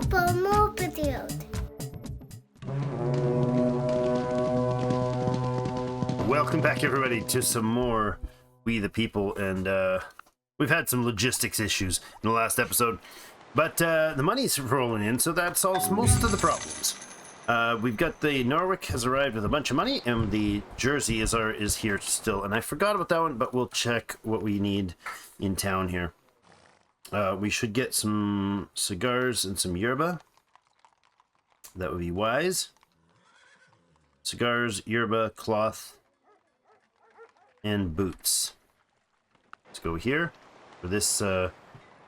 people more videos. Welcome back, everybody, to some more We the People, and we've had some logistics issues in the last episode, but the money's rolling in, so that solves most of the problems. We've got the Norwick has arrived with a bunch of money, and the Jersey is here still, and I forgot about that one, but we'll check what we need in town here. We should get some cigars and some yerba. That would be wise. Cigars, yerba, cloth, and boots. Let's go here for this for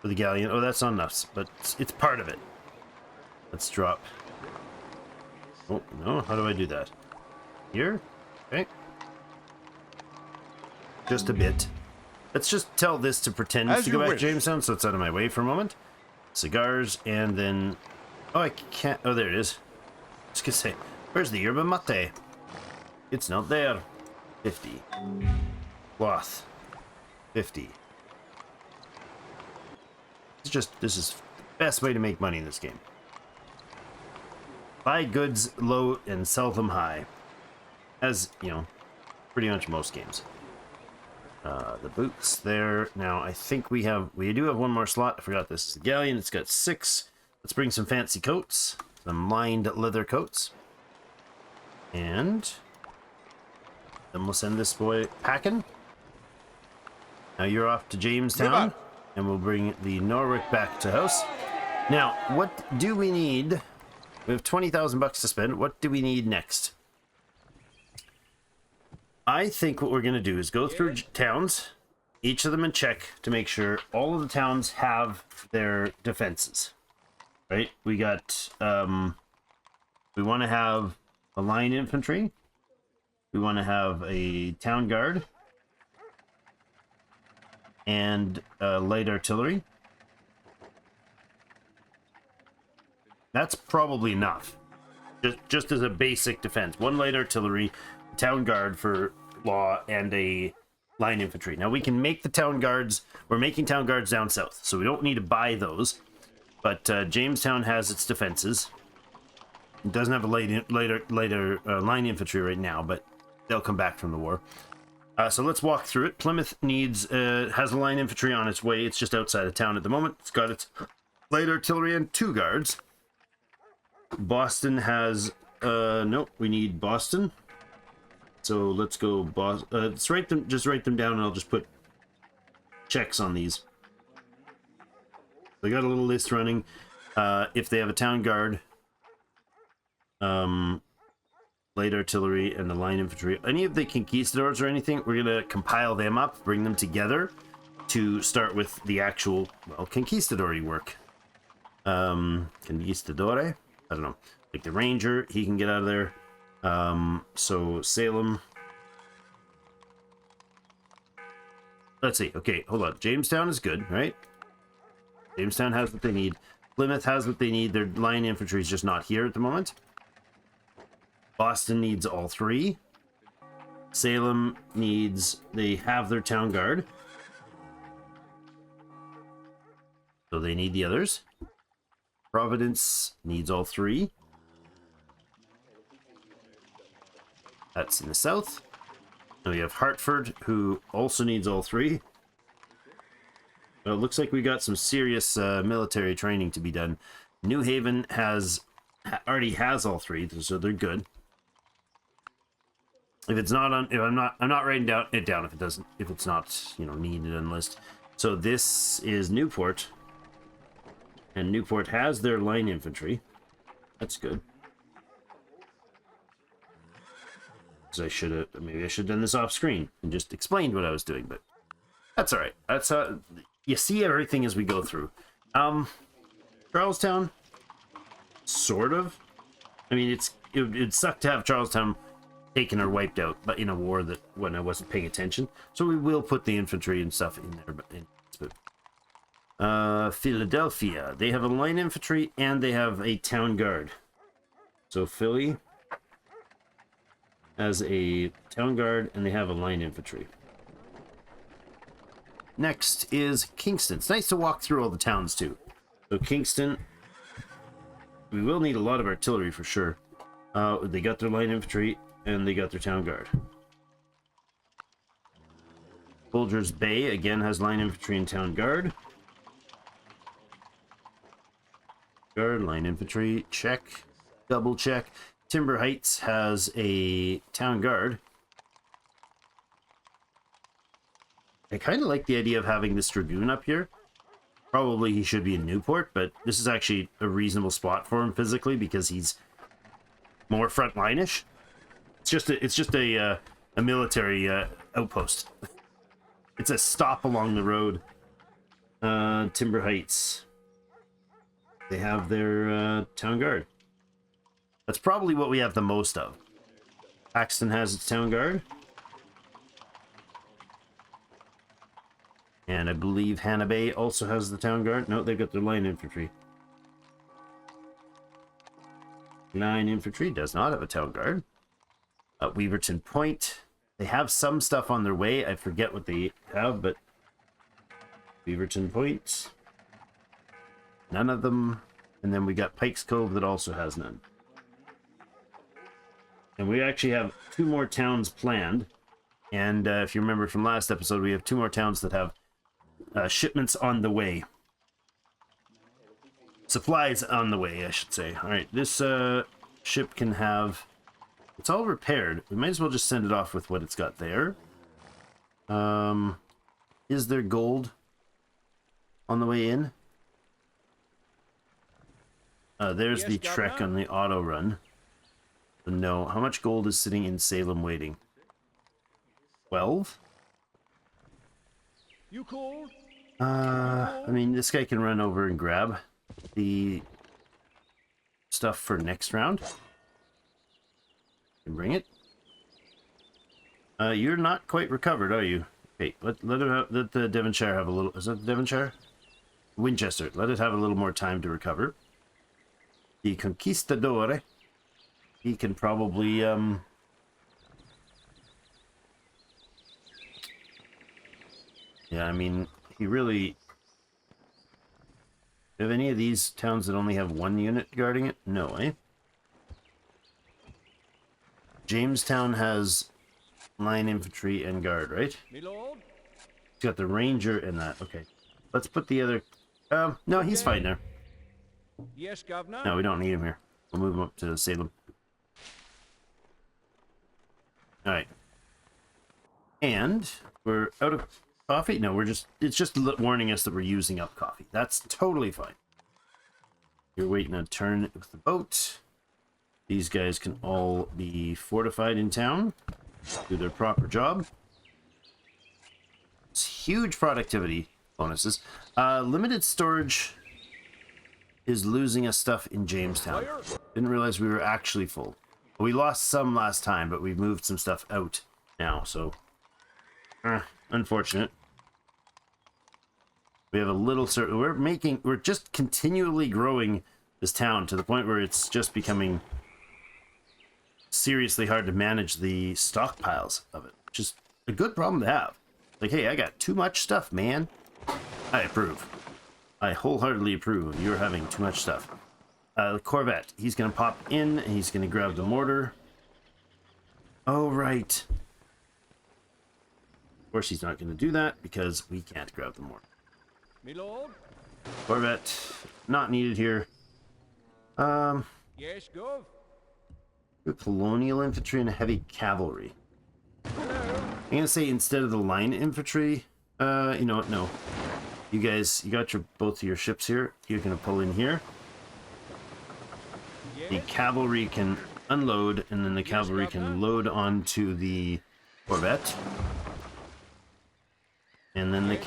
the galleon. Oh, that's not enough, but it's part of it. Let's drop. Oh no, how do I do that? Here? Okay. Just a bit. Let's just tell this to pretend to go back to Jamestown, so it's out of my way for a moment. Cigars, and then oh, I can't. Oh, there it is. I was gonna say, where's the yerba mate? It's not there. 50. Cloth. 50. This is the best way to make money in this game. Buy goods low and sell them high. As, you know, pretty much most games. The boots there. Now, I think we do have one more slot. I forgot this is the galleon. It's got 6. Let's bring some fancy coats. Some lined leather coats. And then we'll send this boy packing. Now you're off to Jamestown, and we'll bring the Norwick back to house. Now, what do we need? We have 20,000 bucks to spend. What do we need next? I think what we're going to do is go through towns, each of them, and check to make sure all of the towns have their defenses. Right? We got, we want to have a line infantry. We want to have a town guard. And light artillery. That's probably enough. Just as a basic defense. One light artillery, town guard for law, and a line infantry. Now we can make the town guards. We're making town guards down south, so we don't need to buy those. But Jamestown has its defenses. It doesn't have a lighter line infantry right now, but they'll come back from the war. So let's walk through it. Plymouth has a line infantry on its way. It's just outside of town at the moment. It's got its light artillery and 2 guards. Boston has nope, we need Boston. So let's go Boston. Let's write them down, and I'll just put checks on these. They got a little list running. If they have a town guard, light artillery, and the line infantry, any of the conquistadors or anything, we're gonna compile them up, bring them together to start with the actual, well, conquistador-y work. Conquistadore? I don't know. Like the ranger, he can get out of there. So Salem. Let's see. Okay, hold on. Jamestown is good, right? Jamestown has what they need. Plymouth has what they need. Their line infantry is just not here at the moment. Boston needs all 3. Salem needs, they have their town guard. So they need the others. Providence needs all 3. That's in the south. And we have Hartford, who also needs all 3. Well, it looks like we got some serious military training to be done. New Haven already has all 3, so they're good. If it's not on, I'm not writing it down if it's not, you know, needed on the list. So this is Newport, and Newport has their line infantry. That's good. So maybe I should have done this off screen and just explained what I was doing, but that's all right. That's you see everything as we go through. Charlestown, sort of. I mean, it'd suck to have Charlestown taken or wiped out, but in a war that when I wasn't paying attention. So we will put the infantry and stuff in there. But Philadelphia, they have a line infantry and they have a town guard. So Philly has a town guard and they have a line infantry. Next is Kingston. It's nice to walk through all the towns too. So Kingston we will need a lot of artillery for sure. They got their line infantry and they got their town guard. Folgers Bay again has line infantry and town guard. Guard, line infantry, check, double check. Timber Heights has a town guard. I kind of like the idea of having this dragoon up here. Probably he should be in Newport, but this is actually a reasonable spot for him physically because he's more frontline-ish. It's just a military outpost. It's a stop along the road. Timber Heights. They have their town guard. That's probably what we have the most of. Paxton has its town guard. And I believe Hannah Bay also has the town guard. No, they've got their line infantry. Line infantry does not have a town guard. Weaverton Point. They have some stuff on their way. I forget what they have, but Weaverton Point. None of them. And then we got Pikes Cove that also has none. And we actually have 2 more towns planned. And if you remember from last episode, we have 2 more towns that have shipments on the way. Supplies on the way, I should say. All right, this ship can have... It's all repaired. We might as well just send it off with what it's got there. Is there gold on the way in? There's the trek on the auto run. But no, how much gold is sitting in Salem waiting? 12? You called? I mean, this guy can run over and grab the stuff for next round. And bring it. You're not quite recovered, are you? Okay, let the Devonshire have a little... Is that the Devonshire? Winchester. Let it have a little more time to recover. The Conquistador, he can probably, yeah, I mean, he really... Have any of these towns that only have 1 unit guarding it? No, eh? Jamestown has line infantry and guard, right? Me lord? He's got the ranger and that. Okay. Let's put the other... no, he's fine there. Yes, Governor. No, we don't need him here. We'll move him up to Salem. Alright. And we're out of coffee? No, we're just... It's just warning us that we're using up coffee. That's totally fine. You're waiting a turn with the boat. These guys can all be fortified in town. Do their proper job. It's huge productivity bonuses. Limited storage is losing us stuff in Jamestown. Didn't realize we were actually full. We lost some last time, but we've moved some stuff out now, so... unfortunate. We have a little... We're just continually growing this town to the point where it's just becoming seriously hard to manage the stockpiles of it. Which is a good problem to have. Like, hey, I got too much stuff, man. I approve. I wholeheartedly approve of you having too much stuff. The Corvette. He's going to pop in, and he's going to grab the mortar. Oh, right. Of course, he's not going to do that, because we can't grab the mortar. Me lord? Corvette. Not needed here. Yes, Gov. Colonial infantry and heavy cavalry. I'm going to say instead of the line infantry, you know what, no. You guys, you got both of your ships here. You're going to pull in here. The cavalry can unload, and then the cavalry can load onto the Corvette. And then the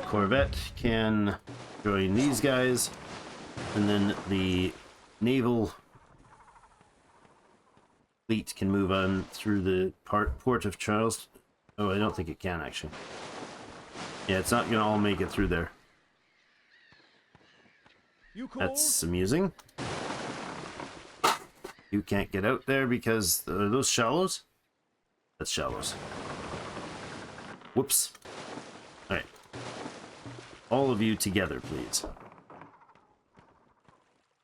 Corvette can join these guys. And then the naval fleet can move on through the port of Charles. Oh, I don't think it can, actually. Yeah, it's not going to all make it through there. That's amusing. You can't get out there because... Are those shallows? That's shallows. Whoops. Alright. All of you together, please.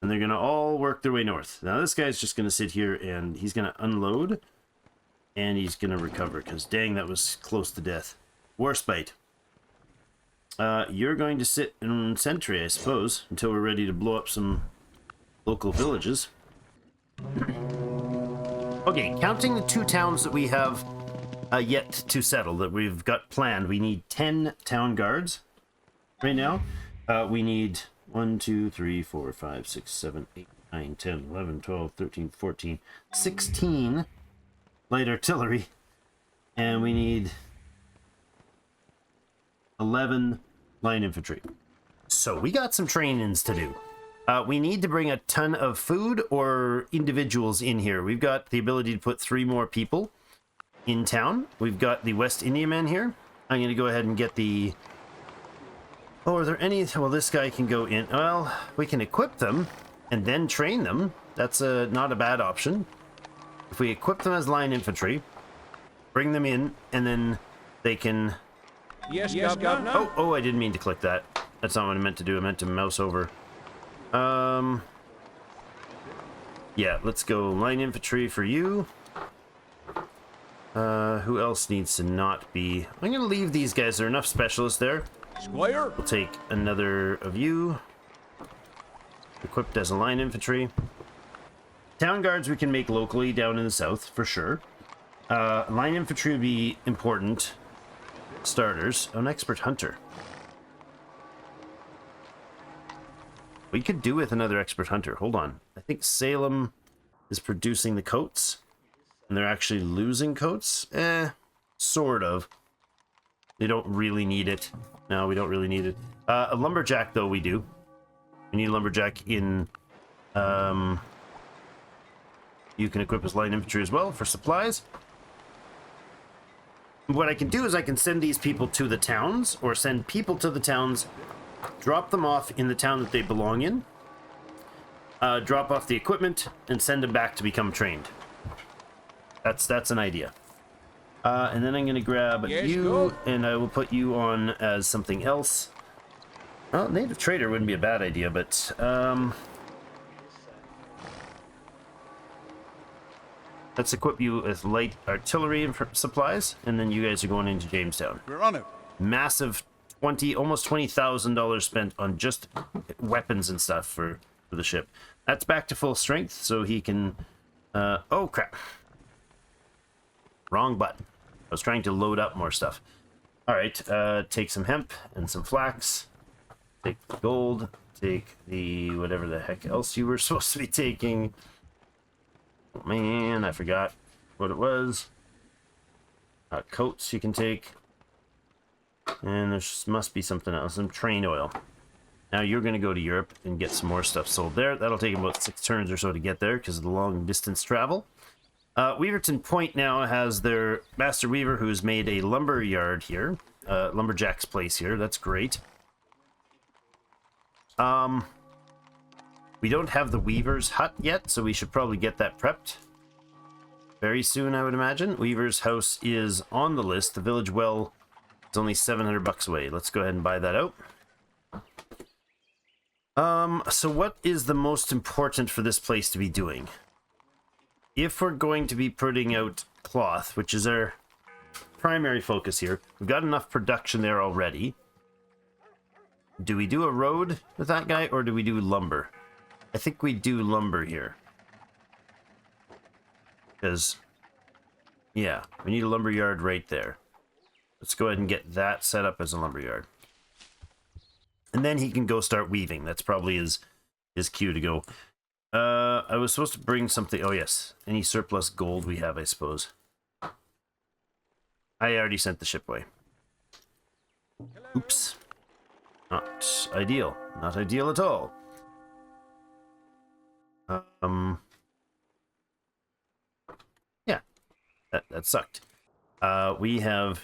And they're going to all work their way north. Now this guy's just going to sit here and he's going to unload. And he's going to recover because dang, that was close to death. Warspite. You're going to sit in sentry, I suppose, until we're ready to blow up some local villages. Okay, counting the 2 towns that we have yet to settle, that we've got planned, we need 10 town guards right now. We need 1, 2, 3, 4, 5, 6, 7, 8, 9, 10, 11, 12, 13, 14, 16 light artillery, and we need 11 line infantry. So we got some trainings to do. We need to bring a ton of food or individuals in here. We've got the ability to put 3 more people in town. We've got the West Indiamen here. I'm going to go ahead and get the... Oh, are there any... Well, this guy can go in. Well, we can equip them and then train them. That's not a bad option. If we equip them as line infantry, bring them in, and then they can... Yes, Governor. Oh, I didn't mean to click that. That's not what I meant to do. I meant to mouse over. Yeah, let's go line infantry for you. Who else needs to not be... I'm going to leave these guys. There are enough specialists there. Squire. We'll take another of you. Equipped as a line infantry. Town guards we can make locally down in the south, for sure. Line infantry would be important. Starters. Oh, an expert hunter. We could do with another expert hunter. Hold on. I think Salem is producing the coats. And they're actually losing coats? Sort of. They don't really need it. No, we don't really need it. A lumberjack, though, we do. We need a lumberjack in... You can equip as light infantry as well for supplies. What I can do is I can send these people to the towns, or send people to the towns, drop them off in the town that they belong in, drop off the equipment, and send them back to become trained. That's an idea. And then I'm going to grab you, and I will put you on as something else. Well, native trader wouldn't be a bad idea, but... let's equip you with light artillery and supplies, and then you guys are going into Jamestown. We're on it. Massive almost $20,000 spent on just weapons and stuff for the ship. That's back to full strength, so he can... oh, crap. Wrong button. I was trying to load up more stuff. Alright, take some hemp and some flax. Take the gold. Take the whatever the heck else you were supposed to be taking. Oh, man, I forgot what it was. Coats you can take. And there must be something else. Some train oil. Now you're going to go to Europe and get some more stuff sold there. That'll take about 6 turns or so to get there because of the long distance travel. Weaverton Point now has their Master Weaver who's made a lumber yard here. Lumberjack's place here. That's great. We don't have the Weaver's hut yet, so we should probably get that prepped very soon, I would imagine. Weaver's house is on the list. The village well is only $700 away. Let's go ahead and buy that out. So what is the most important for this place to be doing? If we're going to be putting out cloth, which is our primary focus here, we've got enough production there already. Do we do a road with that guy, or do we do lumber? I think we do lumber here. Because, yeah, we need a lumber yard right there. Let's go ahead and get that set up as a lumber yard. And then he can go start weaving. That's probably his cue to go. I was supposed to bring something. Oh, yes. Any surplus gold we have, I suppose. I already sent the ship away. Oops. Not ideal. Not ideal at all. Yeah. That sucked. We have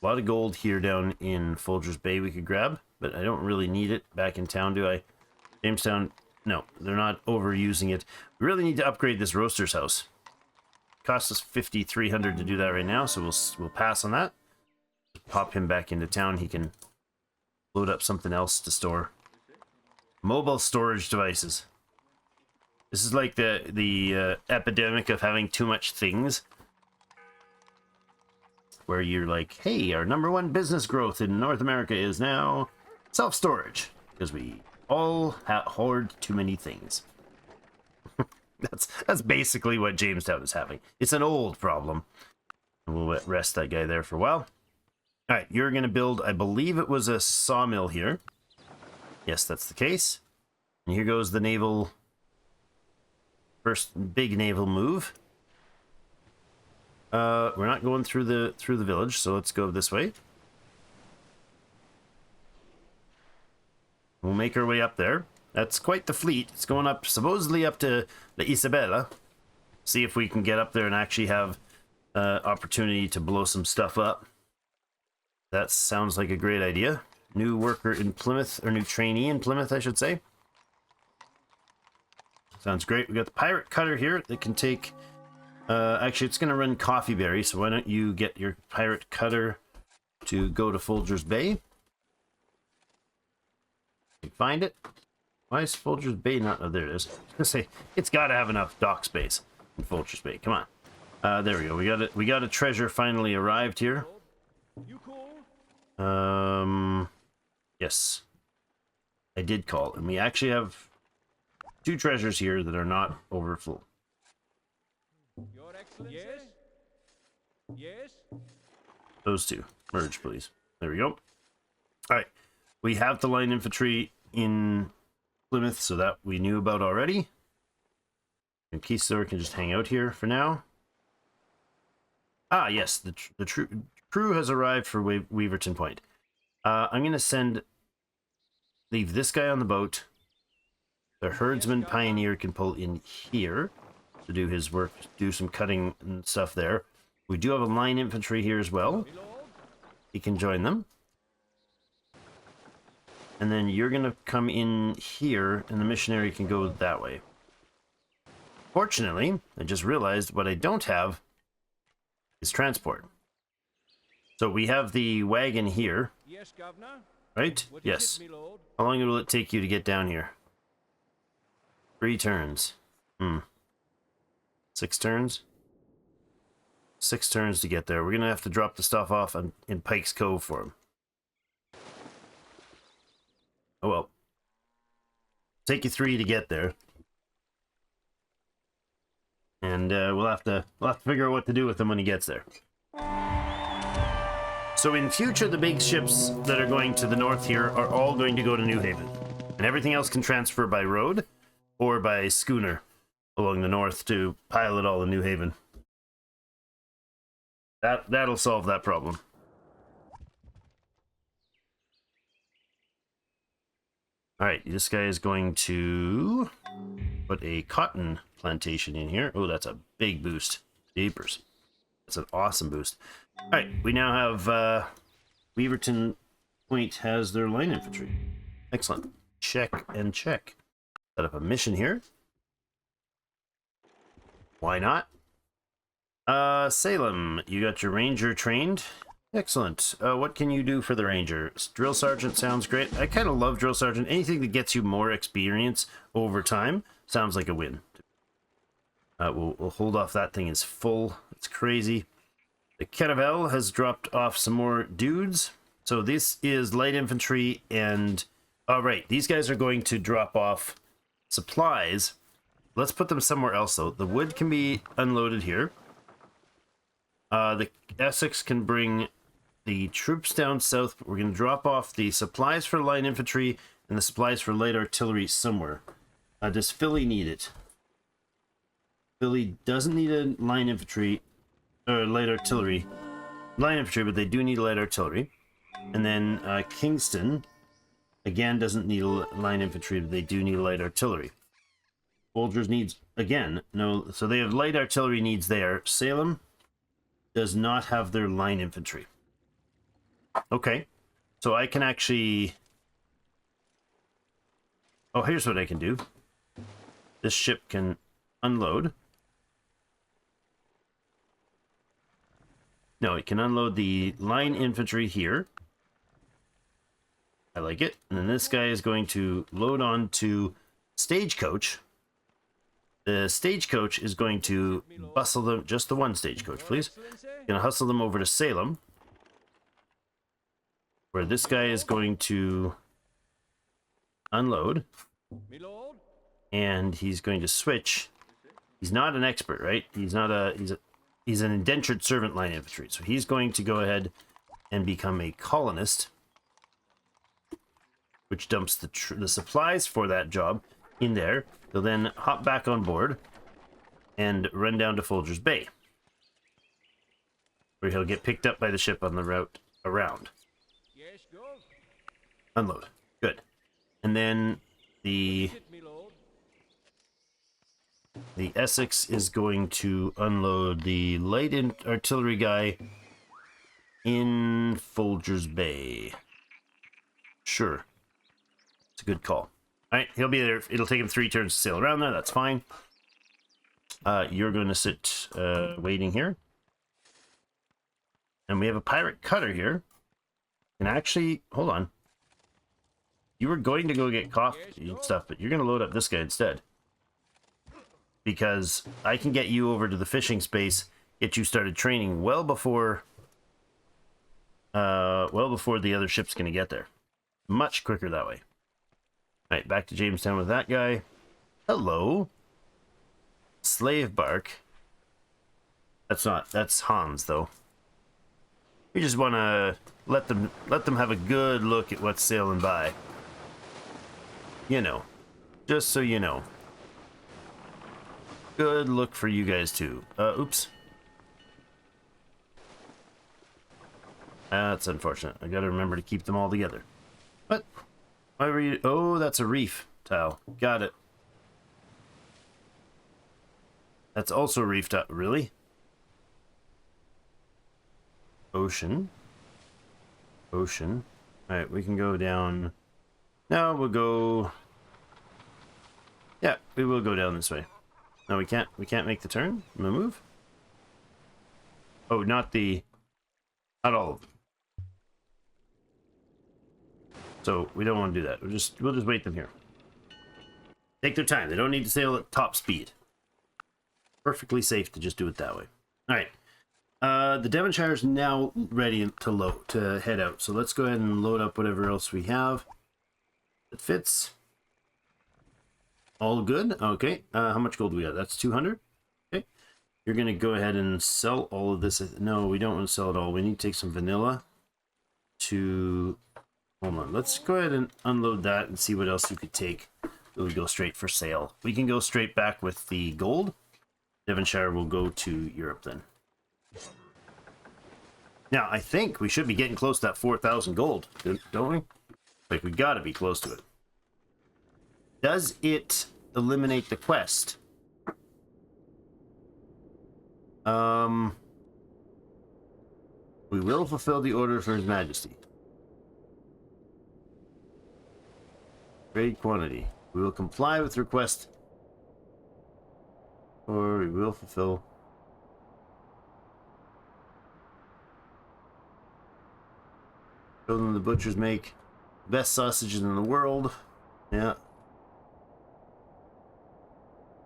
a lot of gold here down in Folger's Bay we could grab, but I don't really need it back in town, do I? Jamestown... No, they're not overusing it. We really need to upgrade this roaster's house. Costs us $5,300 to do that right now, so we'll pass on that. Pop him back into town. He can load up something else to store. Mobile storage devices. This is like the epidemic of having too much things. Where you're like, hey, our #1 business growth in North America is now self-storage. Because we all hoard too many things. That's basically what Jamestown is having. It's an old problem. We'll rest that guy there for a while. All right, you're going to build, I believe it was a sawmill here. Yes, that's the case. And here goes the naval, first big naval move. We're not going through the village, so let's go this way. We'll make our way up there. That's quite the fleet. It's going up, supposedly up to the Isabella. See if we can get up there and actually have opportunity to blow some stuff up. That sounds like a great idea. New worker in Plymouth, or new trainee in Plymouth, I should say. Sounds great. We got the pirate cutter here that can take... actually, it's going to run Coffee Berry, so why don't you get your pirate cutter to go to Folger's Bay? Find it. Why is Folger's Bay not... Oh, there it is. I was going to say, it's got to have enough dock space in Folger's Bay. Come on. There we go. We got a treasure finally arrived here. Yes. I did call, and we actually have 2 treasures here that are not overfull. Your Excellency? Yes? Yes? Those 2. Merge, please. There we go. Alright. We have the line infantry in Plymouth, so that we knew about already. And Keystore can just hang out here for now. Ah, yes. The crew has arrived for Weaverton Point. I'm going to leave this guy on the boat. The herdsman pioneer can pull in here to do his work, do some cutting and stuff there. We do have a line infantry here as well. He can join them. And then you're going to come in here, and the missionary can go that way. Fortunately, I just realized what I don't have is transport. So we have the wagon here. Yes, Governor. Right? What yes. Is it, my lord? How long will it take you to get down here? 3 turns. 6 turns? 6 turns to get there. We're going to have to drop the stuff off in Pike's Cove for him. Oh well. Take you 3 to get there. And we'll have to figure out what to do with him when he gets there. So in future, the big ships that are going to the north here are all going to go to New Haven. And everything else can transfer by road or by schooner along the north to pile it all in New Haven. That'll solve that problem. Alright, this guy is going to put a cotton plantation in here. Oh, that's a big boost. Jeepers. That's an awesome boost. Alright, we now have Weaverton Point has their line infantry. Excellent. Check and check. Set up a mission here. Why not? Salem, you got your ranger trained. Excellent. What can you do for the ranger? Drill sergeant sounds great. I kind of love drill sergeant. Anything that gets you more experience over time sounds like a win. We'll hold off. That thing is full. It's crazy. The Caravel has dropped off some more dudes. So this is light infantry and... All right, these guys are going to drop off supplies. Let's put them somewhere else, though. The wood can be unloaded here. The Essex can bring the troops down south. But we're going to drop off the supplies for light infantry and the supplies for light artillery somewhere. Does Philly need it? Philly doesn't need a line infantry or light artillery. Line infantry, but they do need light artillery. And then Kingston, again, doesn't need a line infantry, but they do need light artillery. Folgers needs, again, no, so they have light artillery needs there. Salem does not have their line infantry. Okay, so I can actually... Oh, here's what I can do. This ship can unload. No, it can unload the line infantry here. I like it. And then this guy is going to load on to Stagecoach. The stagecoach is going to bustle them, just the one stagecoach, please. Gonna hustle them over to Salem, where this guy is going to unload, Me lord. and he's going to switch. He's not an expert, right? He's an indentured servant line infantry, so he's going to go ahead and become a colonist, which dumps the supplies for that job in there. He'll then hop back on board and run down to Folger's Bay, where he'll get picked up by the ship on the route around. Yes, go. Unload. Good. And then the Sit, me lord. Essex is going to unload the light artillery guy in Folger's Bay. Sure. It's a good call. Alright, he'll be there. It'll take him 3 turns to sail around there. That's fine. You're going to sit waiting here. And we have a pirate cutter here. And actually, hold on. You were going to go get coffee and stuff, but you're going to load up this guy instead. Because I can get you over to the fishing space, get you started training well before the other ship's going to get there. Much quicker that way. Alright, back to Jamestown with that guy. Hello. Slave bark. That's Hans, though. We just want to let them have a good look at what's sailing by. You know. Just so you know. Good look for you guys, too. Oops. That's unfortunate. I gotta remember to keep them all together. What? Why were you... Oh, that's a reef tile. Got it. That's also reefed up. Really? Ocean. Ocean. Alright, we can go down... No, we'll go... Yeah, we will go down this way. No, we can't. We can't make the turn. Move. Oh, not all of them. So we don't want to do that. We'll just wait them here. Take their time. They don't need to sail at top speed. Perfectly safe to just do it that way. All right. The Devonshire is now ready to head out. So let's go ahead and load up whatever else we have that fits. All good. Okay. How much gold do we have? That's 200. Okay. You're gonna go ahead and sell all of this. No, we don't want to sell it all. We need to take some vanilla to... Hold on. Let's go ahead and unload that and see what else you could take. We go straight for sale. We can go straight back with the gold. Devonshire will go to Europe then. Now, I think we should be getting close to that 4,000 gold, don't we? Like, we gotta be close to it. Does it eliminate the quest? We will fulfill the order for His Majesty. Trade quantity. We will comply with request. Or we will fulfill. Show them the butchers make best sausages in the world. Yeah.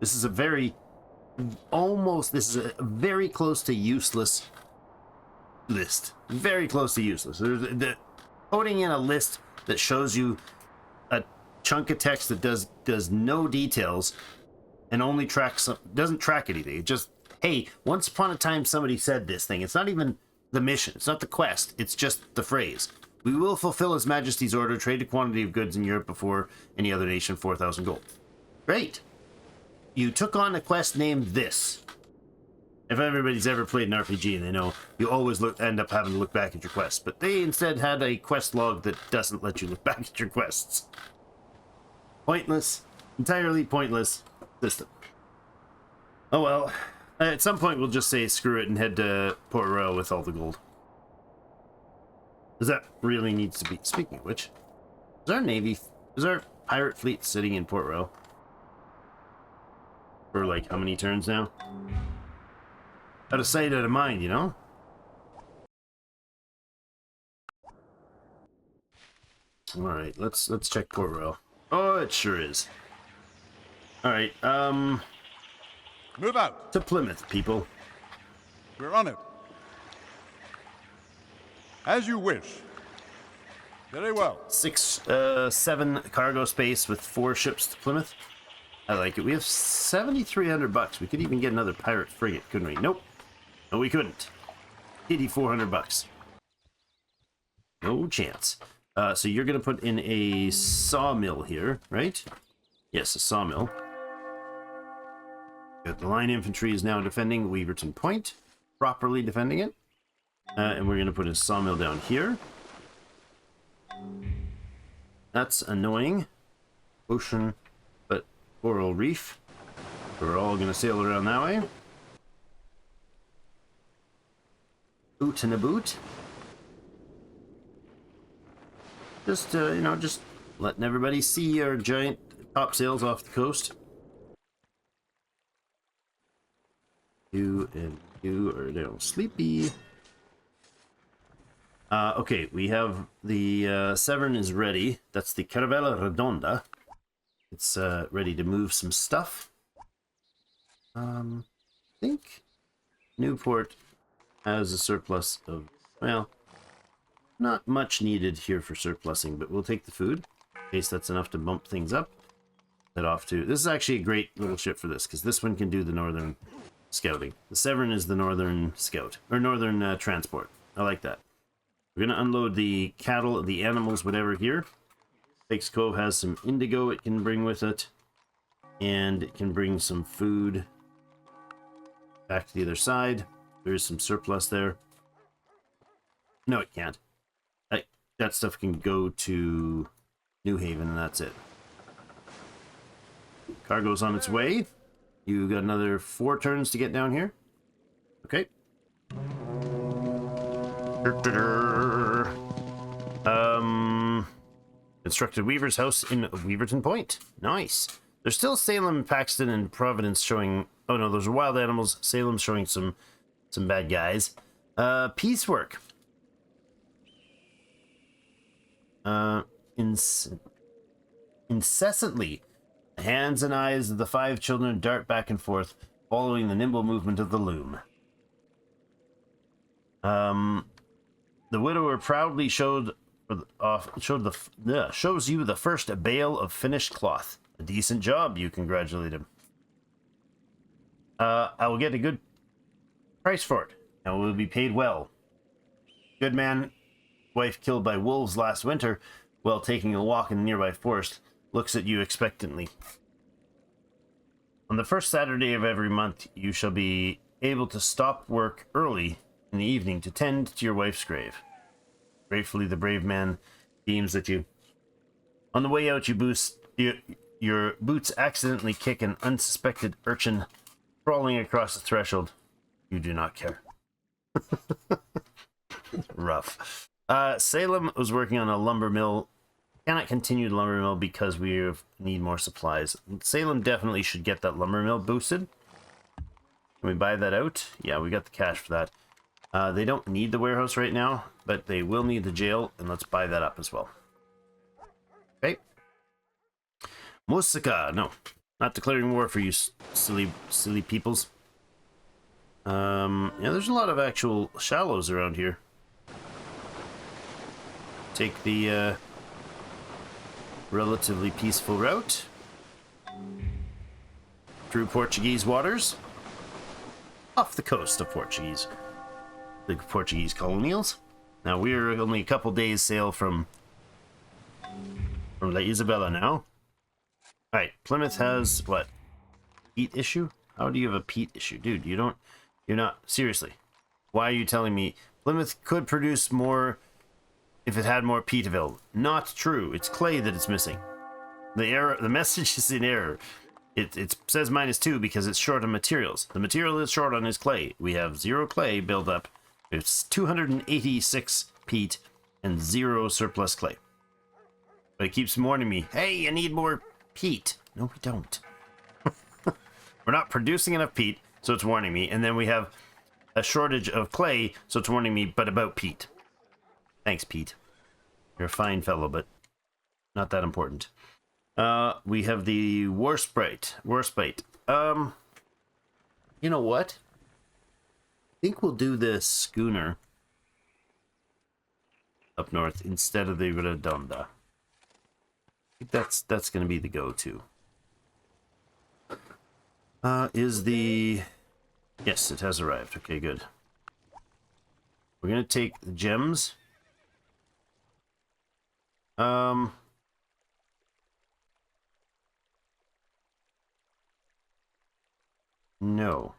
This is a very close to useless list. Very close to useless. Putting in a list that shows you a chunk of text that does no details and only doesn't track anything. It just, hey, once upon a time somebody said this thing. It's not even the mission. It's not the quest. It's just the phrase. We will fulfill His Majesty's order, trade a quantity of goods in Europe before any other nation, 4,000 gold. Great. You took on a quest named this. If everybody's ever played an RPG, they know you always end up having to look back at your quests. But they instead had a quest log that doesn't let you look back at your quests. Pointless. Entirely pointless system. Oh well. At some point we'll just say screw it and head to Port Royal with all the gold. Because that really needs to be... Speaking of which, is our pirate fleet sitting in Port Royal? For like how many turns now? Out of sight, out of mind, you know? Alright, let's check Port Royal. Oh, it sure is. Alright, Move out. To Plymouth, people. We're on it. As you wish. Very well. 7 cargo space with 4 ships to Plymouth. I like it. We have 7,300 bucks. We could even get another pirate frigate, couldn't we? Nope. No, we couldn't. 8,400 bucks. No chance. So you're going to put in a sawmill here, right? Yes, a sawmill. Good. The line infantry is now defending Weaverton Point. Properly defending it. And we're going to put a sawmill down here. That's annoying. Ocean, but coral reef. We're all going to sail around that way. Boot and a boot. Just, you know, just letting everybody see our giant topsails off the coast. You and you are now sleepy. Okay, we have the Severn is ready. That's the Caravella Redonda. It's ready to move some stuff. I think Newport has a surplus of, well, not much needed here for surplusing, but we'll take the food in case that's enough to bump things up. Head off to, this is actually a great little ship for this, because this one can do the northern scouting. The Severn is the northern scout, or northern transport. I like that. We're going to unload the cattle, the animals, whatever here. Pikes Cove has some indigo it can bring with it. And it can bring some food back to the other side. There's some surplus there. No, it can't. That stuff can go to New Haven, and that's it. Cargo's on its way. You got another 4 turns to get down here. Okay. Constructed Weaver's house in Weaverton Point. Nice. There's still Salem, Paxton, and Providence showing. Oh no, those are wild animals. Salem's showing some bad guys. Piecework. Incessantly, the hands and eyes of the 5 children dart back and forth, following the nimble movement of the loom. The widower proudly shows you the first bale of finished cloth. A decent job, you congratulate him. I will get a good price for it, and will be paid well. Good man, wife killed by wolves last winter while taking a walk in the nearby forest, looks at you expectantly. On the first Saturday of every month, you shall be able to stop work early in the evening to tend to your wife's grave. Gratefully, the brave man beams at you. On the way out, your boots accidentally kick an unsuspected urchin crawling across the threshold. You do not care. Rough. Salem was working on a lumber mill. Cannot continue the lumber mill because we need more supplies. Salem definitely should get that lumber mill boosted. Can we buy that out? Yeah, we got the cash for that. They don't need the warehouse right now, but they will need the jail, and let's buy that up as well. Okay. Musica. No, not declaring war for you silly peoples. Yeah, there's a lot of actual shallows around here. Take the relatively peaceful route through Portuguese waters, off the coast of the Portuguese colonials. Now we're only a couple days sail from La Isabella now. All right, Plymouth has what? Peat issue? How do you have a peat issue, dude? You're not seriously. Why are you telling me Plymouth could produce more if it had more peat available? Not true. It's clay that it's missing. The message is in error. It says -2 because it's short on materials. The material it's short on is clay. We have 0 clay built up. It's 286 peat and 0 surplus clay. But it keeps warning me, hey, you need more peat. No, we don't. We're not producing enough peat, so it's warning me. And then we have a shortage of clay, so it's warning me, but about peat. Thanks, Pete. You're a fine fellow, but not that important. We have the Warspite. You know what? I think we'll do this schooner up north instead of the Redonda. I think that's going to be the go-to. Is the... Yes, it has arrived. Okay, good. We're going to take the gems. No.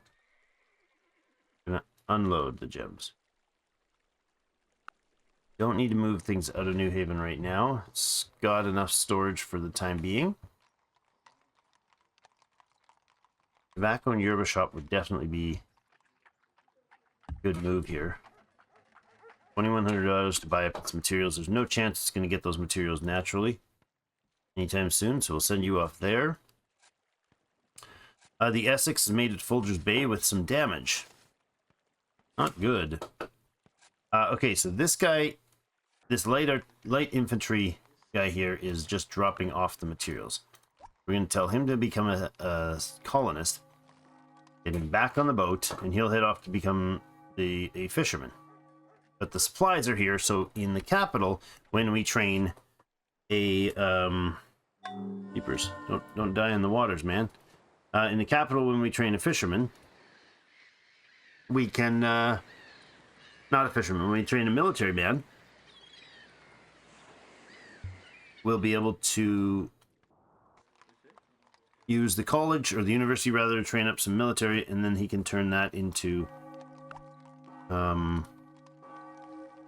I'm gonna unload the gems. Don't need to move things out of New Haven right now. It's got enough storage for the time being. Tobacco and yerba shop would definitely be a good move here. $2,100 to buy up its materials. There's no chance it's going to get those materials naturally anytime soon, so we'll send you off there. The Essex is made at Folger's Bay with some damage. Not good. Okay, so this guy, this light infantry guy here is just dropping off the materials. We're going to tell him to become a colonist, get him back on the boat, and he'll head off to become a fisherman. But the supplies are here, so in the capital, when we train a... Keepers, don't die in the waters, man. In the capital, when we train a fisherman, we can... not a fisherman, when we train a military man, we'll be able to use the college, or the university rather, to train up some military, and then he can turn that into...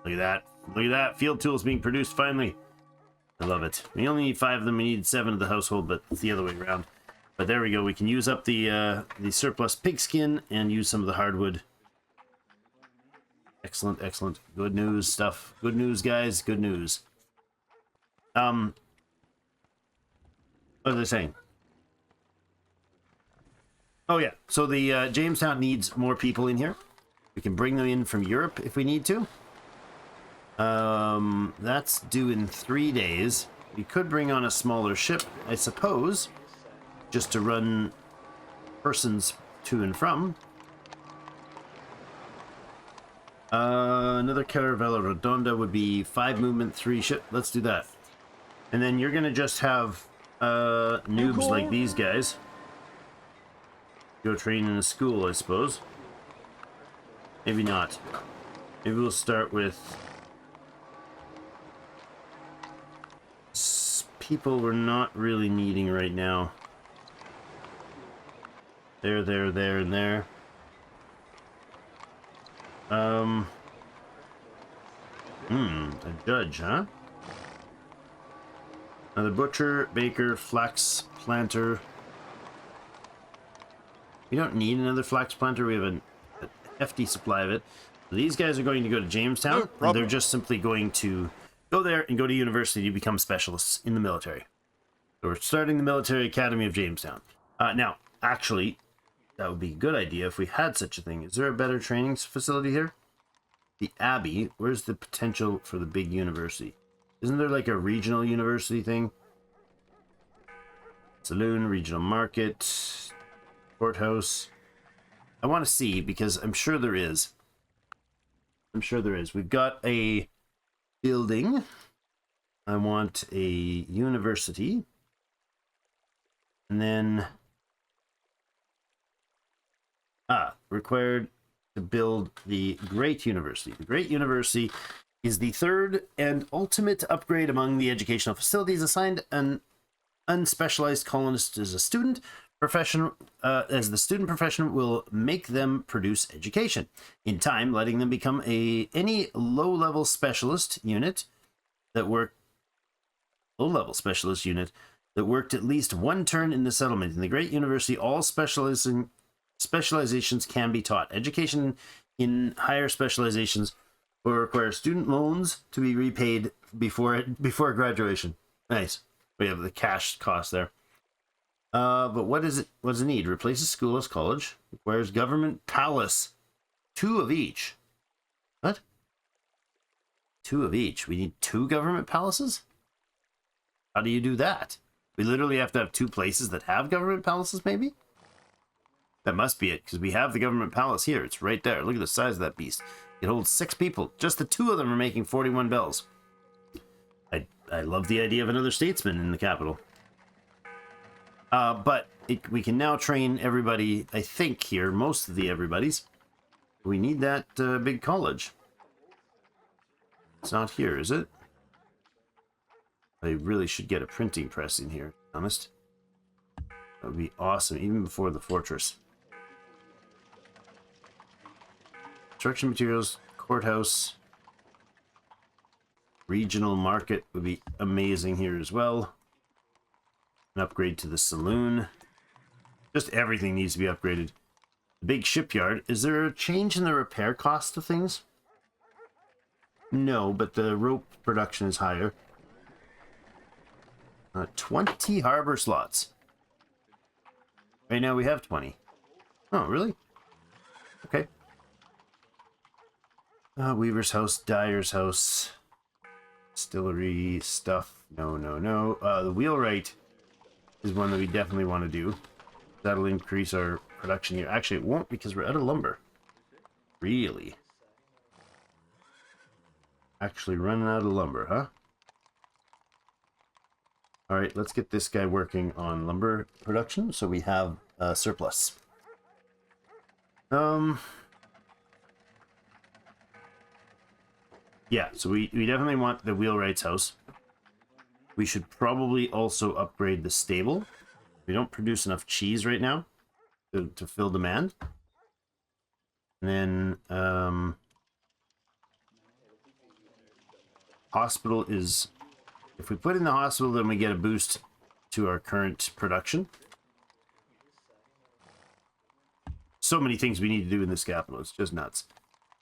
Look at that. Look at that. Field tools being produced, finally. I love it. We only need 5 of them. We need 7 of the household, but it's the other way around. But there we go. We can use up the surplus pigskin and use some of the hardwood. Excellent, excellent. Good news stuff. Good news, guys. Good news. What was I saying? Oh, yeah. So the Jamestown needs more people in here. We can bring them in from Europe if we need to. That's due in 3 days. We could bring on a smaller ship, I suppose, just to run persons to and from. Another Caravella Redonda would be 5 movement, 3 ship. Let's do that. And then you're gonna just have noobs like these guys go train in a school, I suppose. Maybe not. Maybe we'll start with people we're not really needing right now. There, and there. A judge, huh? Another butcher, baker, flax planter. We don't need another flax planter. We have a hefty supply of it. So these guys are going to go to Jamestown, and they're just simply going to go there and go to university to become specialists in the military. So we're starting the Military Academy of Jamestown. Now, actually, that would be a good idea if we had such a thing. Is there a better training facility here? The Abbey. Where's the potential for the big university? Isn't there like a regional university thing? Saloon, regional market, courthouse. I want to see, because I'm sure there is. I'm sure there is. We've got a building. I want a university. And then... required to build the Great University. The Great University is the third and ultimate upgrade among the educational facilities assigned an unspecialized colonist as a student profession, as the student profession will make them produce education. In time, letting them become any low-level specialist unit that worked at least 1 turn in the settlement. In the Great University, all specializations can be taught. Education in higher specializations will require student loans to be repaid before graduation. Nice. We have the cash cost there. But what is it? What does it need? Replaces school as college. Requires government palace. 2 of each. What? 2 of each. We need 2 government palaces? How do you do that? We literally have to have 2 places that have government palaces, maybe? That must be it, because we have the government palace here. It's right there. Look at the size of that beast. It holds 6 people. Just the 2 of them are making 41 bells. I love the idea of another statesman in the capital. But we can now train everybody, I think, here. Most of the everybody's. We need that big college. It's not here, is it? I really should get a printing press in here, to be honest. That would be awesome, even before the fortress. Construction materials, courthouse, regional market would be amazing here as well. An upgrade to the saloon. Just everything needs to be upgraded. The big shipyard. Is there a change in the repair cost of things? No, but the rope production is higher. 20 harbor slots. Right now we have 20. Oh, really? Okay. Weaver's house, dyer's house, distillery stuff. No, no, no. The wheelwright is one that we definitely want to do. That'll increase our production here. Actually, it won't because we're out of lumber. Really? Actually running out of lumber, huh? Alright, let's get this guy working on lumber production so we have a surplus. Yeah, so we definitely want the wheelwright's house. We should probably also upgrade the stable. We don't produce enough cheese right now to fill demand. And then hospital is... If we put in the hospital, then we get a boost to our current production. So many things we need to do in this capital. It's just nuts.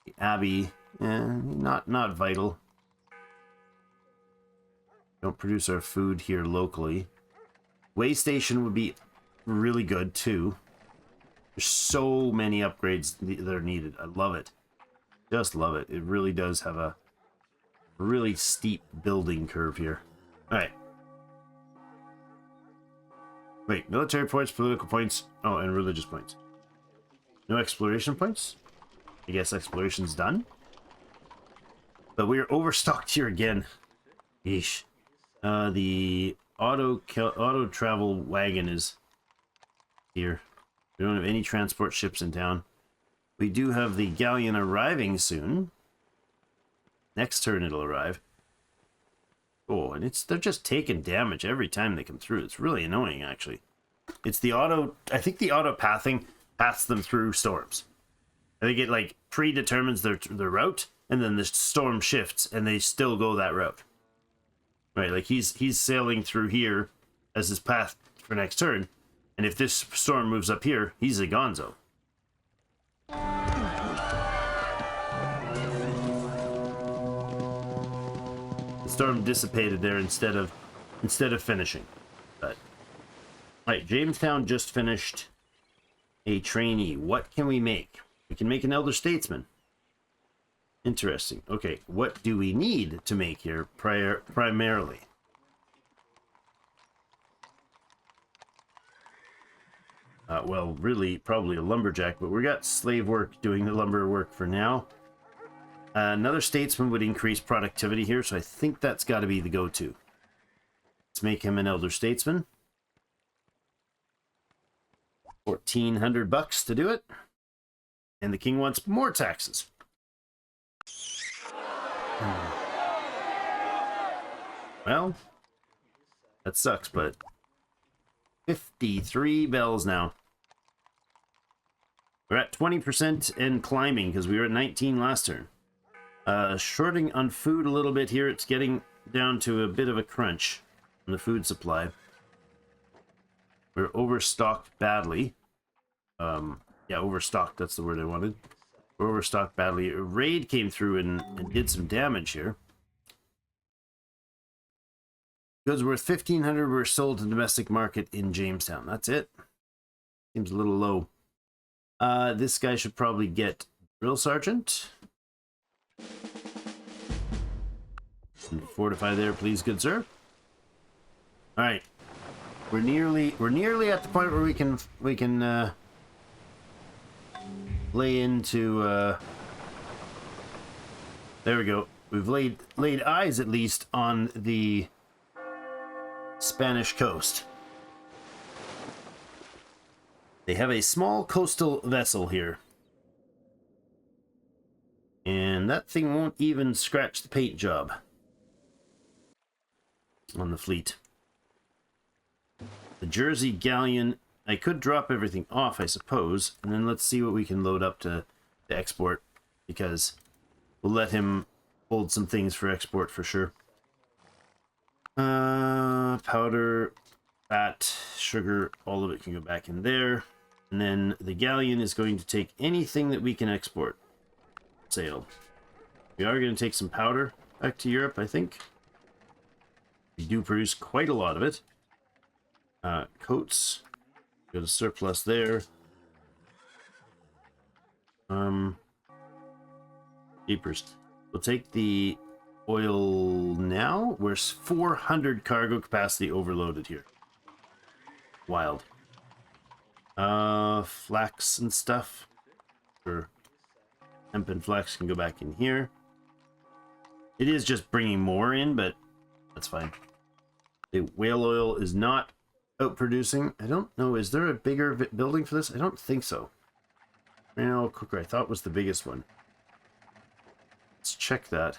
The Abbey, not vital. Don't produce our food here locally. Way station would be really good too. There's so many upgrades that are needed. I love it. Just love it. It really does have a really steep building curve here. Alright. Wait, military points, political points, oh, and religious points. No exploration points? I guess exploration's done. But we're overstocked here again. Yeesh. The auto travel wagon is here. We don't have any transport ships in town. We do have the galleon arriving soon. Next turn it'll arrive. Oh, and they're just taking damage every time they come through. It's really annoying, actually. It's the auto... I think the auto pathing paths them through storms. I think it, like, predetermines their route, and then the storm shifts, and they still go that route. Right, like, he's sailing through here as his path for next turn, and if this storm moves up here, he's a gonzo. Storm dissipated there instead of finishing. But right, Jamestown just finished a trainee. What can we make? We can make an elder statesman. Interesting. Okay, what do we need to make here primarily? Well, really, probably a lumberjack, but we got slave work doing the lumber work for now. Another statesman would increase productivity here, so I think that's got to be the go-to. Let's make him an elder statesman. 1,400 bucks to do it. And the king wants more taxes. Well, that sucks, but 53 bells now. We're at 20% and climbing because we were at 19 last turn. Shorting on food a little bit here. It's getting down to a bit of a crunch on the food supply. We're overstocked badly. Yeah, overstocked, that's the word I wanted. We're overstocked badly. A raid came through and did some damage here. Goods worth 1,500 were sold to domestic market in Jamestown. That's it. Seems a little low. This guy should probably get drill sergeant. And fortify there, please, good sir. All right, we're nearly at the point where we can lay into, there we go. We've laid eyes, at least, on the Spanish coast. They have a small coastal vessel here. And that thing won't even scratch the paint job on the fleet. The Jersey galleon, I could drop everything off, I suppose, and then let's see what we can load up to export, because we'll let him hold some things for export for sure. Powder, fat, sugar, all of it can go back in there. And then the galleon is going to take anything that we can export. Sail. We are going to take some powder back to Europe, I think. We do produce quite a lot of it. Coats. Got a surplus there. Jeepers. We'll take the oil now. We're 400 cargo capacity overloaded here. Wild. Flax and stuff. Sure. Hemp and flax can go back in here. It is just bringing more in, but that's fine. The whale oil is not outproducing. I don't know. Is there a bigger building for this? I don't think so. Grain oil cooker, I thought was the biggest one. Let's check that.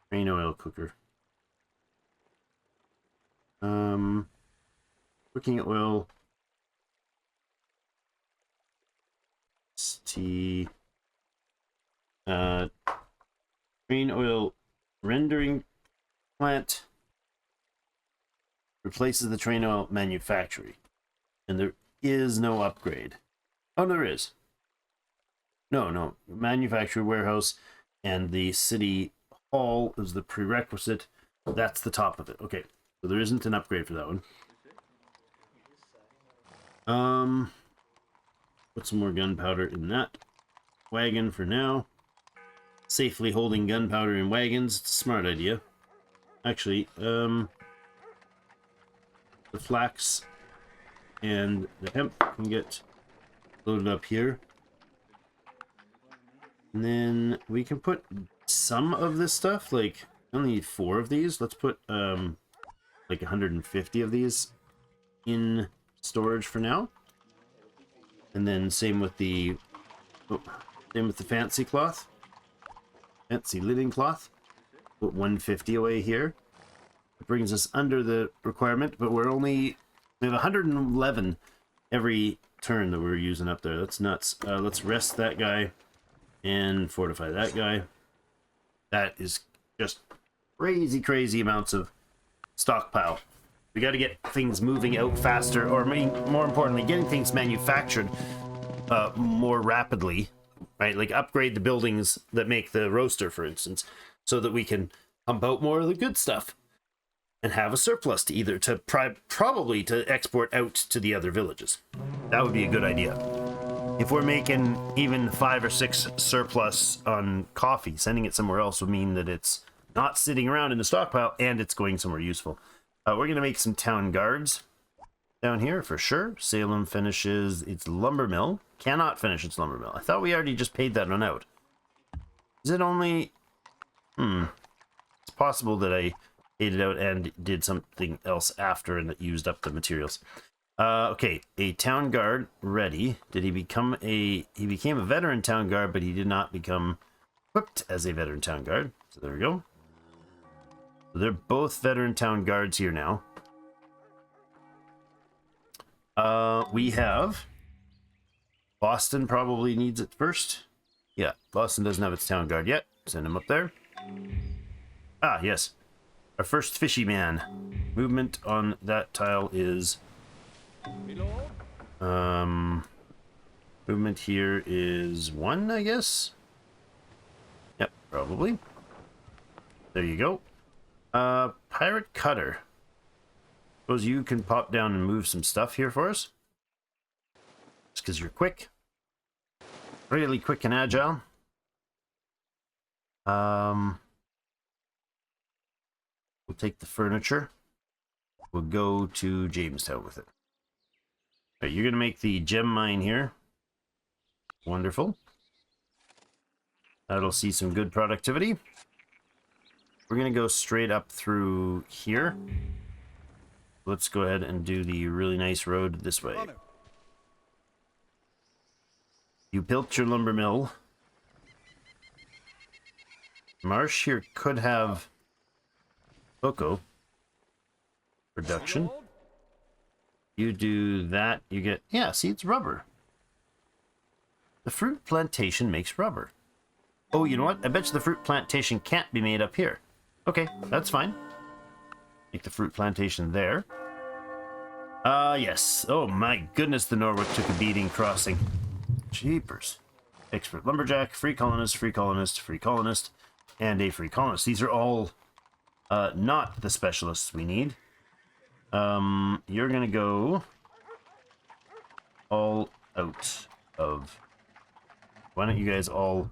Grain oil cooker. Cooking oil. Tea. Grain oil rendering plant replaces the train oil manufactory, and there is no upgrade. Oh, there is. No, manufacturer warehouse and the city hall is the prerequisite. That's the top of it. Okay, so there isn't an upgrade for that one. Put some more gunpowder in that wagon for now. Safely holding gunpowder in wagons, it's a smart idea. Actually, the flax and the hemp can get loaded up here. And then we can put some of this stuff, like, I only need 4 of these. Let's put, like 150 of these in storage for now. And then same with the, fancy cloth. Fancy linen cloth. Put 150 away here. It brings us under the requirement, but we have 111 every turn that we're using up there. That's nuts. Let's rest that guy and fortify that guy. That is just crazy amounts of stockpile. We got to get things moving out faster, or more importantly, getting things manufactured more rapidly, right? Like upgrade the buildings that make the roaster, for instance, so that we can pump out more of the good stuff and have a surplus to probably to export out to the other villages. That would be a good idea. If we're making even 5 or 6 surplus on coffee, sending it somewhere else would mean that it's not sitting around in the stockpile and it's going somewhere useful. We're going to make some town guards down here for sure. Salem finishes its lumber mill. Cannot finish its lumber mill. I thought we already just paid that one out. Is it only... It's possible that I paid it out and did something else after and that used up the materials. Okay, a town guard ready. Did he become he became a veteran town guard, but he did not become equipped as a veteran town guard. So there we go. So they're both veteran town guards here now. We have Boston probably needs it first. Yeah, Boston doesn't have its town guard yet. Send him up there. Ah, yes. Our first fishy man. Movement on that tile is... movement here is 1, I guess. Yep, probably. There you go. Pirate cutter. Suppose you can pop down and move some stuff here for us. Just because you're quick. Really quick and agile. We'll take the furniture. We'll go to Jamestown with it. Right, you're going to make the gem mine here. Wonderful. That'll see some good productivity. We're going to go straight up through here. Let's go ahead and do the really nice road this way. On it. You built your lumber mill. Marsh here could have cocoa production. Me lord. You do that, you get... Yeah, see, it's rubber. The fruit plantation makes rubber. Oh, you know what? I bet you the fruit plantation can't be made up here. Okay, that's fine. Make the fruit plantation there. Yes. Oh my goodness, the Norwood took a beating crossing. Jeepers. Expert lumberjack, free colonist, free colonist, free colonist, and a free colonist. These are all not the specialists we need. You're gonna go all out of... Why don't you guys all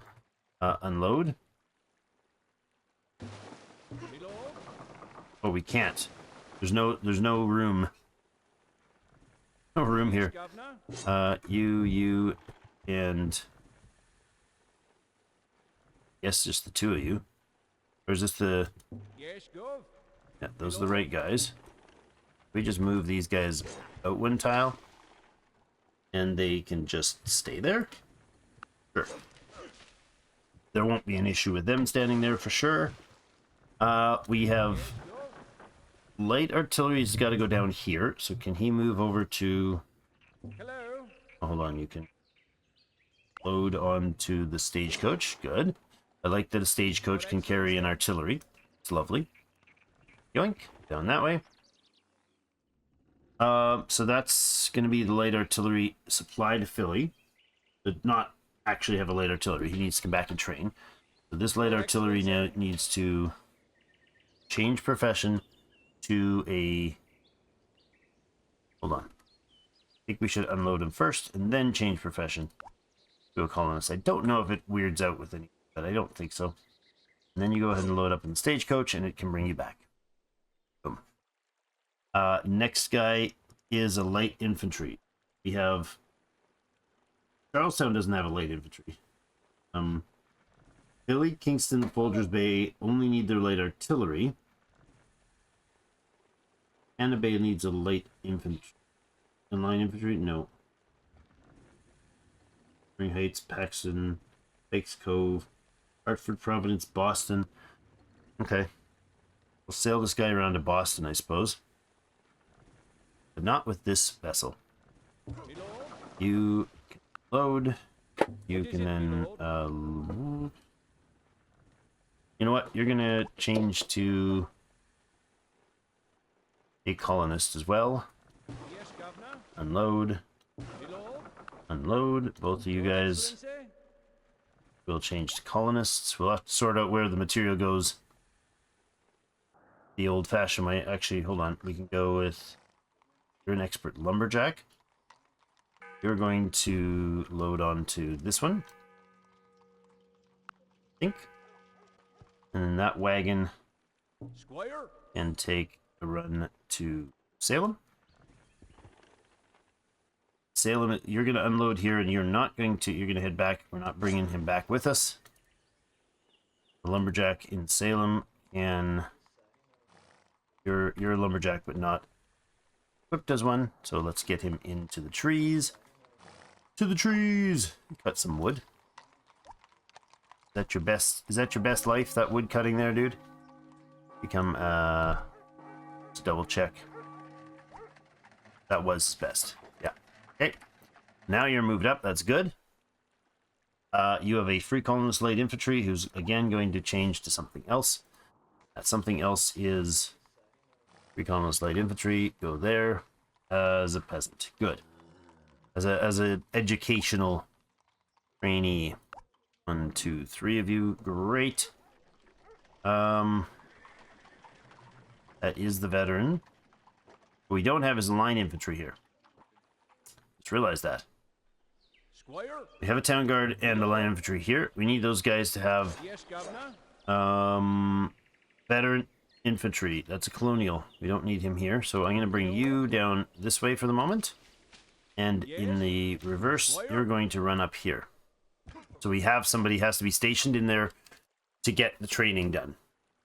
unload? Me lord. Oh, we can't. There's no room. No room here. Governor. You, and... Yes, just the two of you. Or is this the... Yes, gov. Yeah, those are the right guys. We just move these guys out one tile. And they can just stay there. Sure. There won't be an issue with them standing there for sure. We have... Light artillery's got to go down here. So can he move over to... Hello. Oh, hold on, you can load onto the stagecoach. Good. I like that a stagecoach can carry an artillery. It's lovely. Yoink. Down that way. So that's going to be the light artillery supply to Philly. But not actually have a light artillery. He needs to come back and train. So this light artillery now needs to change profession to a... Hold on. I think we should unload him first and then change profession to a colonist. I don't know if it weirds out with any, but I don't think so. And then you go ahead and load up in the stagecoach and it can bring you back. Boom. Next guy is a light infantry. We have... Charlestown doesn't have a light infantry. Philly, Kingston, Folgers Bay only need their light artillery. Anna Bay needs a light infantry. Line infantry? No. Spring Heights, Paxton, Pikes Cove, Hartford, Providence, Boston. Okay. We'll sail this guy around to Boston, I suppose. But not with this vessel. Me lord. You can load. You What is can it, then... my you know what? You're going to change to a colonist as well. Yes, governor. Unload. Me lord. Unload. Both of you guys Excellency. will change to colonists. We'll have to sort out where the material goes. The old-fashioned way. Actually, hold on. We can go with... You're an expert lumberjack. You're going to load onto this one. I think. And then that wagon Squire. can take a run to Salem. Salem, you're going to unload here, and you're not going to... You're going to head back. We're not bringing him back with us. The lumberjack in Salem, and you're a lumberjack, but not equipped as one. So let's get him into the trees. To the trees! Cut some wood. Is that your best life, that wood cutting there, dude? Become, let's double check. That was best. Yeah. Okay. Now you're moved up. That's good. You have a free colonist light infantry who's, again, going to change to something else. That something else is free colonist light infantry. Go there as a peasant. Good. As a educational trainee. 1, 2, 3 of you. Great. That is the veteran. What we don't have is line infantry here. Just realized that. Squire. We have a town guard and a line infantry here. We need those guys to have Yes, governor. veteran infantry. That's a colonial. We don't need him here. So I'm going to bring you down this way for the moment. And in the reverse, you're going to run up here. So we have somebody has to be stationed in there to get the training done,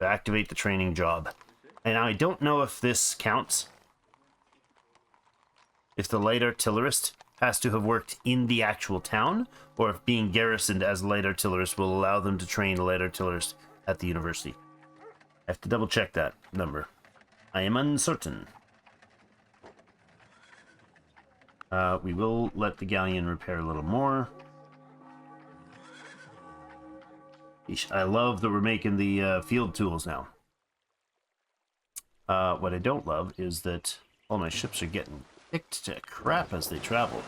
to activate the training job. And I don't know if this counts. If the light artillerist has to have worked in the actual town, or if being garrisoned as light artillerist will allow them to train a light artillerist at the university. I have to double check that number. I am uncertain. We will let the galleon repair a little more. I love that we're making the field tools now. What I don't love is that all my ships are getting kicked to crap as they travel.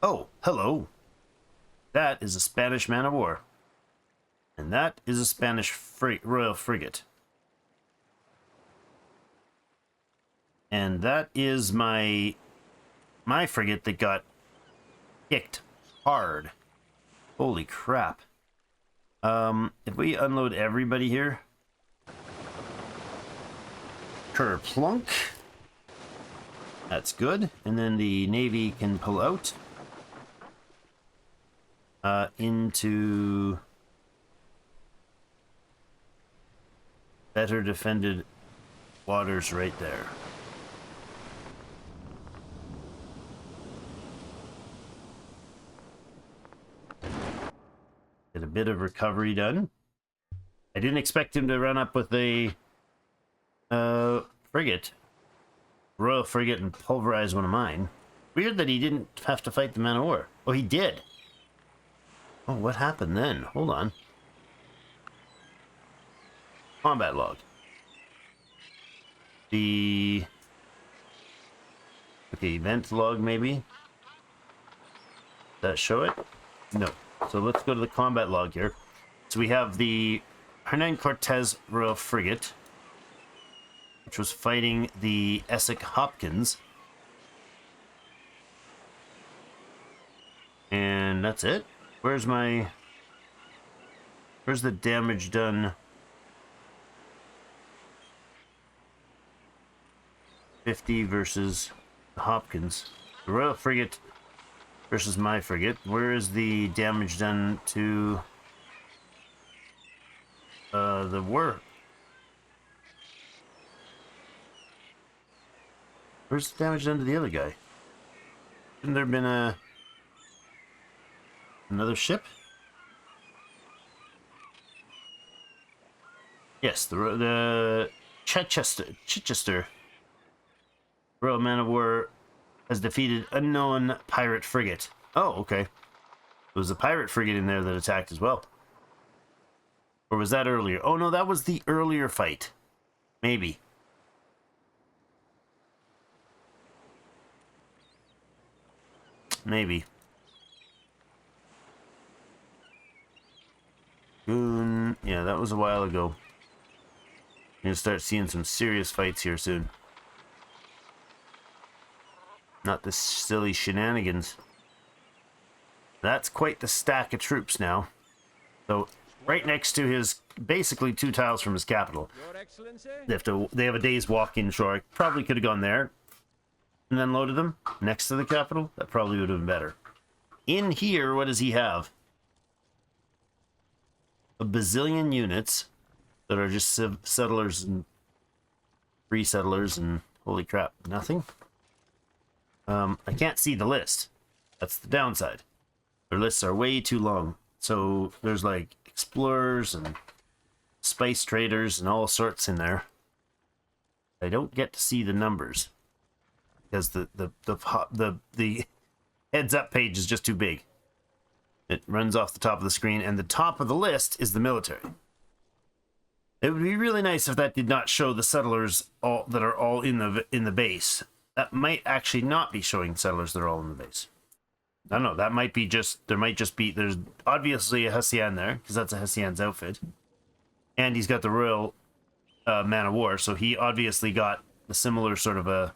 Oh, hello. That is a Spanish man-of-war. And that is a Spanish royal frigate. And that is my frigate that got kicked hard. Holy crap. If we unload everybody here. Kerplunk. That's good. And then the Navy can pull out. Into better defended waters right there. Get a bit of recovery done. I didn't expect him to run up with a frigate, royal frigate, and pulverize one of mine. Weird that he didn't have to fight the man of war. Oh, he did. Oh, what happened then? Hold on. Combat log. Okay, event log maybe. Does that show it? No. So let's go to the combat log here. So we have the Hernan Cortez Royal Frigate, which was fighting the Essex Hopkins. And that's it. Where's the damage done? 50 versus the Hopkins. The Royal Frigate versus my frigate. Where is the damage done to the war? Where's the damage done to the other guy? Shouldn't there have been another ship? Yes, the Chichester Royal Man of War has defeated unknown pirate frigate. Oh, okay. There was a pirate frigate in there that attacked as well. Or was that earlier? Oh no, that was the earlier fight. Maybe. Maybe. Goon. Yeah, that was a while ago. You're gonna start seeing some serious fights here soon. Not this silly shenanigans. That's quite the stack of troops now. So, right next to his, basically 2 tiles from his capital. Your Excellency? They have a day's walk inshore. I probably could have gone there and then loaded them next to the capital. That probably would have been better. In here, what does he have? A bazillion units that are just settlers and free settlers and holy crap, nothing. I can't see the list. That's the downside. Their lists are way too long. So there's like explorers and spice traders and all sorts in there. I don't get to see the numbers because the heads up page is just too big. It runs off the top of the screen, and the top of the list is the military. It would be really nice if that did not show the settlers that are all in the base. That might actually not be showing settlers that are all in the base. I don't know. That might be just... There's obviously a Hessian there, because that's a Hessian's outfit. And he's got the Royal Man of War, so he obviously got a similar sort of a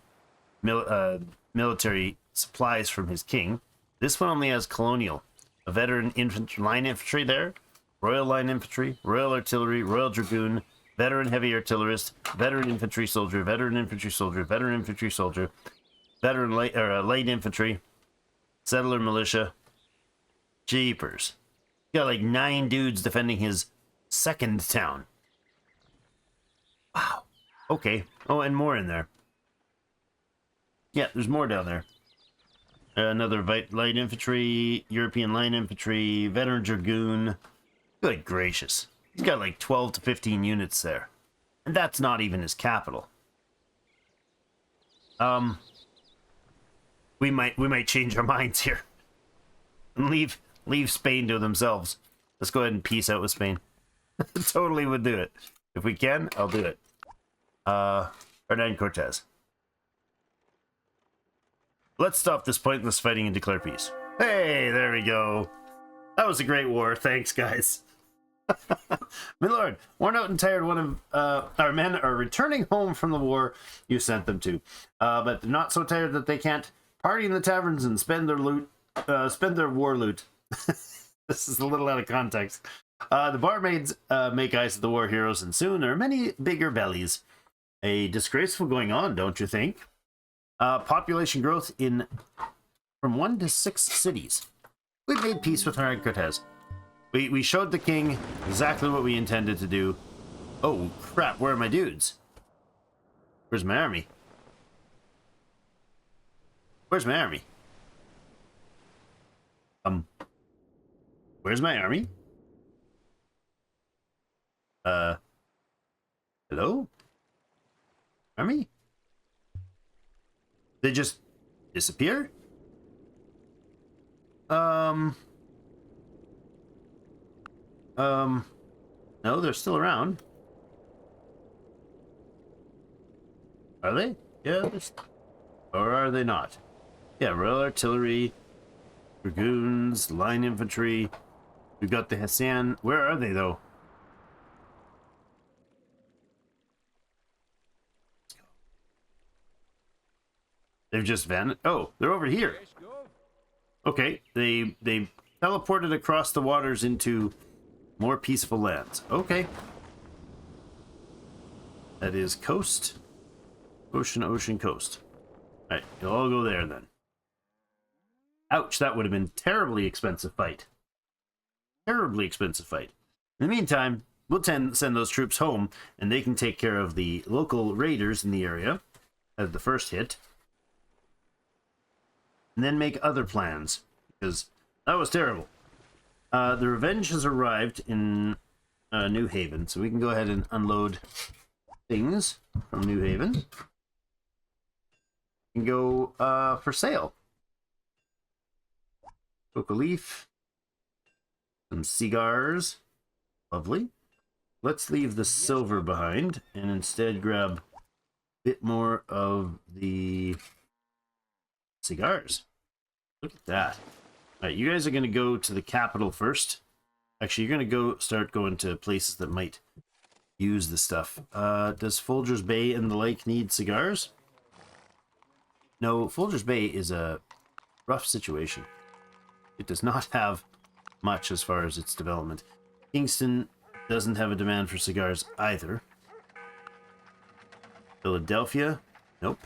military supplies from his king. This one only has colonial. A veteran line infantry there. Royal line infantry, Royal artillery, Royal dragoon, veteran heavy artillerist, veteran infantry soldier, veteran infantry soldier, veteran infantry soldier, veteran light infantry, settler militia, Jeepers. He got like 9 dudes defending his second town. Wow. Okay. Oh, and more in there. Yeah, there's more down there. Another light infantry, European line infantry, veteran dragoon. Good gracious. He's got like 12 to 15 units there. And that's not even his capital. We might change our minds here. And leave Spain to themselves. Let's go ahead and peace out with Spain. Totally would do it. If we can, I'll do it. Hernán Cortez. Let's stop this pointless fighting and declare peace. Hey, there we go. That was a great war. Thanks, guys. My lord, worn out and tired, one of our men are returning home from the war you sent them to. But they're not so tired that they can't party in the taverns and spend their loot, spend their war loot. This is a little out of context. The barmaids make eyes at the war heroes, and soon there are many bigger bellies. A disgraceful going on, don't you think? Population growth in from 1 to 6 cities. We made peace with Hernán Cortez. We showed the king exactly what we intended to do. Oh crap, where are my dudes? Where's my army? Where's my army? Where's my army? Hello? Army? They just disappear? No, they're still around. Are they? Yeah, or are they not? Yeah, Royal Artillery, Dragoons, Line Infantry. We've got the Hessian. Where are they, though? They've just vanished. Oh, they're over here. Okay, they teleported across the waters into more peaceful lands. Okay. That is coast. Ocean, coast. Alright, you'll all go there then. Ouch, that would have been terribly expensive fight. Terribly expensive fight. In the meantime, we'll send those troops home, and they can take care of the local raiders in the area as the first hit. And then make other plans, because that was terrible. The Revenge has arrived in New Haven, so we can go ahead and unload things from New Haven. And go for sale. Coca leaf. Some cigars. Lovely. Let's leave the silver behind and instead grab a bit more of the cigars. Look at that. All right, you guys are going to go to the capital first. Actually, you're going to start going to places that might use the stuff. Does Folgers Bay and the like need cigars? No, Folgers Bay is a rough situation. It does not have much as far as its development. Kingston doesn't have a demand for cigars either. Philadelphia? Nope.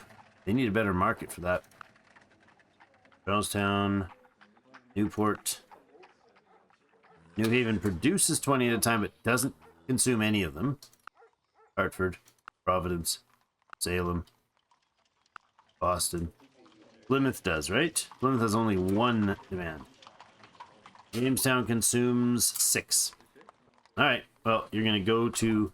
They need a better market for that. Charlestown, Newport. New Haven produces 20 at a time, but doesn't consume any of them. Hartford, Providence, Salem, Boston. Plymouth does, right? Plymouth has only 1 demand. Jamestown consumes 6. Alright, well, you're going to go to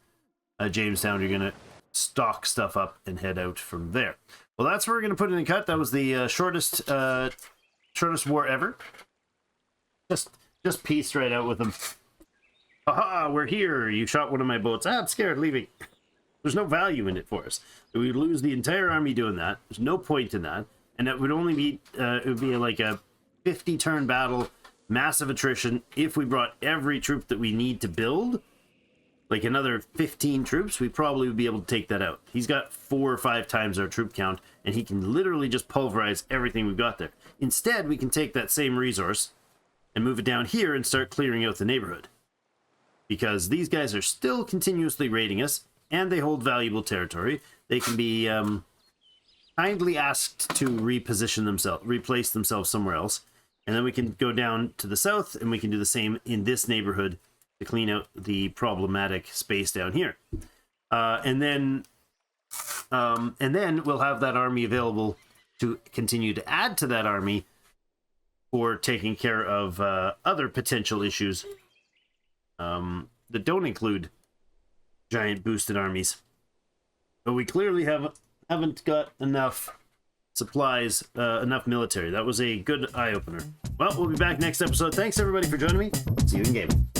Jamestown. You're going to stock stuff up and head out from there. Well, that's where we're going to put in a cut. That was the shortest war ever. Just pieced right out with them. Aha, we're here. You shot one of my boats. I'm scared, leaving. There's no value in it for us. We would lose the entire army doing that. There's no point in that. And it would only be, it would be like a 50-turn battle, massive attrition. If we brought every troop that we need to build, like another 15 troops, we probably would be able to take that out. He's got 4 or 5 times our troop count, and he can literally just pulverize everything we've got there. Instead, we can take that same resource and move it down here and start clearing out the neighborhood. Because these guys are still continuously raiding us, and they hold valuable territory. They can be kindly asked to reposition themselves, replace themselves somewhere else. And then we can go down to the south, and we can do the same in this neighborhood to clean out the problematic space down here. And then we'll have that army available to continue to add to that army for taking care of other potential issues that don't include giant boosted armies. But we clearly haven't got enough supplies, enough military. That was a good eye-opener. Well, we'll be back next episode. Thanks, everybody, for joining me. See you in game.